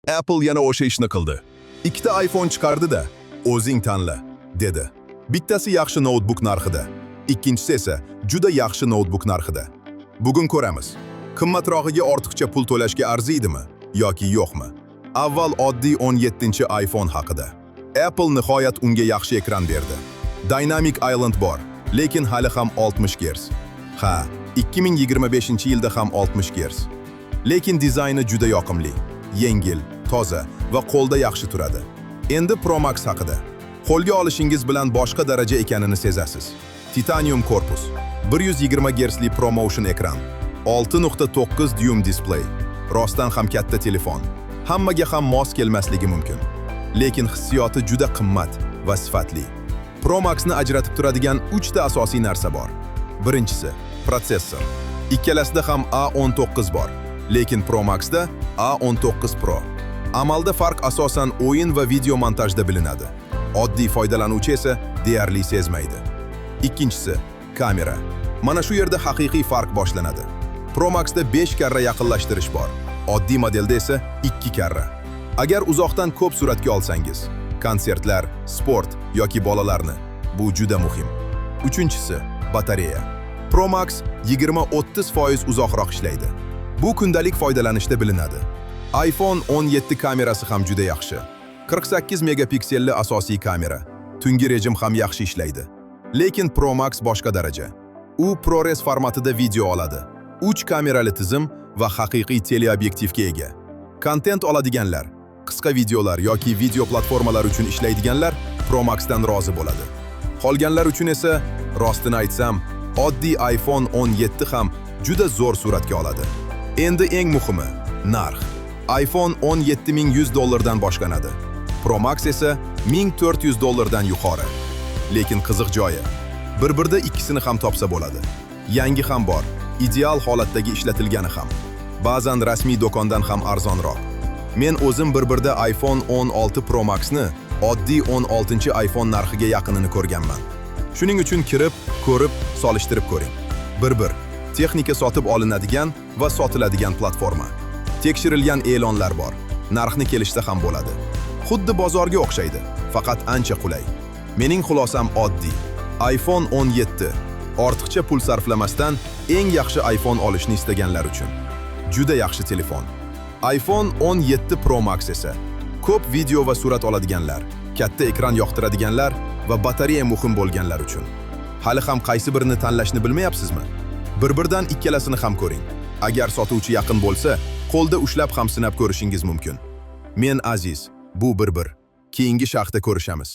Apple yana o'sha ishni qildi. Ikkita iPhone chiqardi-da, o'zing tanla, dedi. Bittasi yaxshi notebook narxida, ikkinchisi esa juda yaxshi notebook narxida. Bugun ko'ramiz. Qimmatrog'iga ortiqcha pul to'lashga arziydimi yoki yo'qmi? Avval oddiy 17-iPhone haqida. Apple nihoyat unga yaxshi ekran berdi. Dynamic Island bor, lekin hali ham 60 Hz. Ha, 2025-yilda ham 60 Hz. Lekin dizayni juda yoqimli, yengil, toza va qo'lda yaxshi turadi. Endi Pro Max haqida. Qo'lga olishingiz bilan boshqa daraja ekanini sezasiz. Titanium korpus, 120 Hz li ProMotion ekran, 6.9 dyum display, rostdan ham katta telefon. Hammaga ham mos kelmasligi mumkin. Lekin hissiyoti juda qimmat va sifatli. Pro Maxni ajratib turadigan 3 ta asosiy narsa bor. Birinchisi, protsessor. Ikkalasida ham A19 bor, lekin Pro Maxda A19 Pro. Amalda farq asosan o'yin va video montajda bilinadi. Oddiy foydalanuvchi esa deyarli sezmaydi. Ikkinchisi, kamera. Mana shu yerda haqiqiy farq boshlanadi. Pro Maxda 5 karra yaqinlashtirish bor, oddiy modelda esa 2 karra. Agar uzoqdan ko'p suratga olsangiz, konsertlar, sport yoki bolalarni, bu juda muhim. Uchinchisi, batareya. Pro Max 20-30% uzoqroq ishlaydi. Bu kundalik foydalanishda bilinadi. iPhone 17 kamerasi ham juda yaxshi. 48 megapikselli asosiy kamera. Tungi rejim ham yaxshi ishlaydi. Lekin Pro Max boshqa daraja. U ProRes formatida video oladi. 3 kamerali tizim va haqiqiy teleobyektivga ega. Kontent oladiganlar, qisqa videolar yoki video platformalar uchun ishlaydiganlar Pro Maxdan rozi bo'ladi. Qolganlar uchun esa, rostini aytsam, oddiy iPhone 17 ham juda zo'r suratga oladi. Endi eng muhimi, narx. iPhone 17 $100 boshlanadi. Pro Max esa $1400 yuqori. Lekin qiziq joyi, bir-birda ikkisini ham topsa bo'ladi. Yangi ham bor, ideal holatdagi ishlatilgani ham. Ba'zan rasmiy do'kondan ham arzonroq. Men o'zim bir-birda iPhone 16 Pro Maxni oddiy 16-iPhone narxiga yaqinini ko'rganman. Shuning uchun kirib, ko'rib, solishtirib ko'ring. Bir-bir texnika sotib olinadigan va sotiladigan platforma. Tekshirilgan e'lonlar bor. Narxni kelishsa ham bo'ladi. Xuddi bozorga o'xshaydi, faqat ancha qulay. Mening xulosam oddiy. iPhone 17 ortiqcha pul sarflamasdan eng yaxshi iPhone olishni istaganlar uchun. Juda yaxshi telefon. iPhone 17 Pro Max esa ko'p video va surat oladiganlar, katta ekran yoqtiradiganlar va batareya muhim bo'lganlar uchun. Hali ham qaysi birini tanlashni bilmayapsizmi? Bir-birdan ikkalasini ham ko'ring. Agar sotuvchi yaqin bo'lsa, qo'lda ushlab ham sinab ko'rishingiz mumkin. Men Aziz, bu bir-bir. Keyingi sharhda ko'rishamiz.